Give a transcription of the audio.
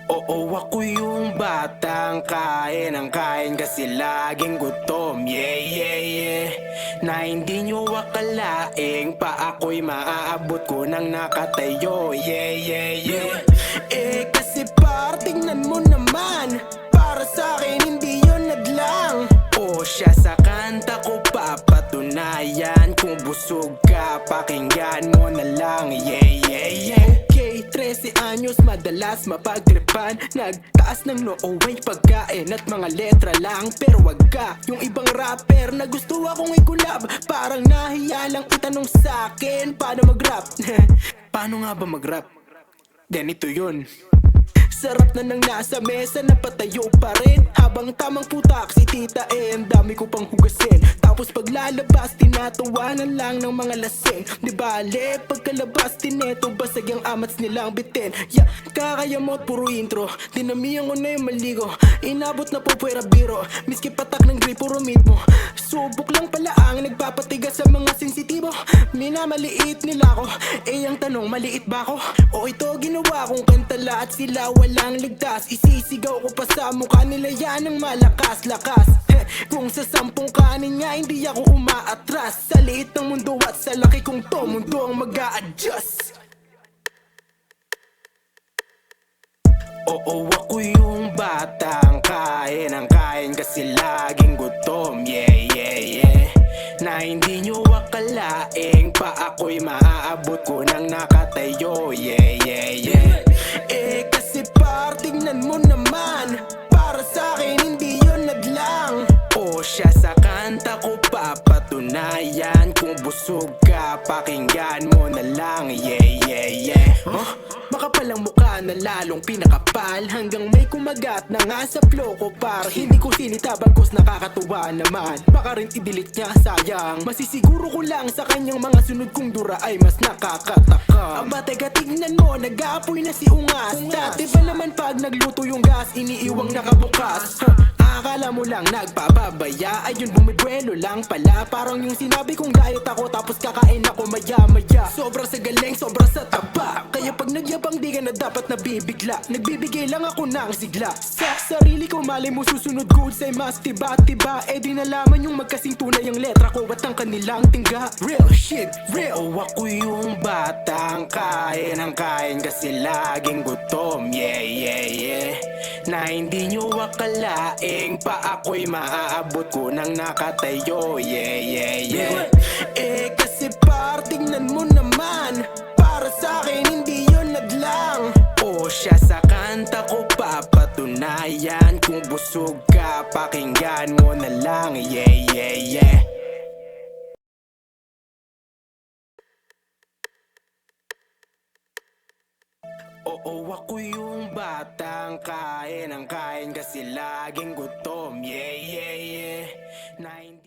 Oo, ako yung batang kain ang kain kasi laging gutom. Yeah, yeah, yeah. Na hindi nyo akalaing pa ako'y maaabot ko nang nakatayo. Yeah, yeah, yeah. Kasi tingnan mo naman, para sa akin hindi yun naglang. O siya sa kanta ko papatunayan, kung busog ka pakinggan mo na lang. Yeah, yeah, yeah. 13 anyos madalas mapagtripan, nagtaas ng noo-way pagkain at mga letra lang. Pero wag ka yung ibang rapper na gusto akong i-collab. Parang nahiya lang itanong sa'kin paano mag-rap. Paano nga ba mag-rap? Ganito yun. Sarap na nang nasa mesa na patayo pa rin, habang tamang putak si tita ang dami ko pang hugasin. Tapos paglalabas tinatawanan lang ng mga lasing. Di bale pagkalabas tineto basag ang amats nilang bitin. Yeah, kakayamot puro intro, dinamihan ko na yung maligo. Inabot na po pwera biro, miski patak ng grip puro mo. Subok lang pala ang nagpapatigas sa mga sensitibo. Minamaliit nila ko, ang tanong maliit ba ako? O ito ginawa kong kantala at sila walang ligtas. Isisigaw ko pa sa mukha nila yan ng malakas-lakas. Kung sa 10 kanin nga hindi ako umaatras. Sa liit ng mundo at sa laki kong to, mundo ang mag-a-adjust. Oo, ako yung batang kain ang kain kasi laging gutom. Yeah, yeah, yeah. Na hindi nyo akalaing pa ako'y maaabot ko nang nakatayo. Yeah, yeah, yeah. Kasi tingnan mo naman, para sa akin hindi yun naglang. O siya sa kanta ko papatunayan, kung busog ka pakinggan mo na lang. Yeah, yeah, yeah. Makapalang mukha na lalong pinakapal, hanggang may kumagat na nga sa flow ko. Para hindi ko sinitabang cause nakakatuwa naman. Baka rin i-delete niya, sayang. Masisiguro ko lang sa kanyang mga sunod kong dura ay mas nakakataka. Aba teka tignan mo, nag-aapoy na si Ungas. Dati ba naman pag nagluto yung gas, iniiwang nakabukas. Akala mo lang nagpapabaya, ayun bumibuelo lang pala. Parang yung sinabi kong diet ako tapos kakain ako maya-maya. Sobra sa galing, sobra sa taba, kaya pag nagyabang di ka na dapat nabibigla. Nagbibigay lang ako ng sigla sa sarili ko, mali mo susunod good say mas tiba-tiba. Di nalaman yung magkasing tunay ang letra ko at ang kanilang tingga. Real shit, real. Oo, ako yung batang kain ang kain kasi laging gutom. Yeah, yeah, yeah. Na hindi nyo akalaing pa ako'y maaabot ko nang nakatayo. Yeah, yeah, yeah. Kasi tingnan mo naman, para sa akin hindi yun naglang. O siya sa kanta ko papatunayan, kung busog ka pakinggan mo na lang. Yeah, yeah, yeah. Oo, ako yung batang kain ang kain kasi laging gutom. Yeah, yeah, yeah. Na hindi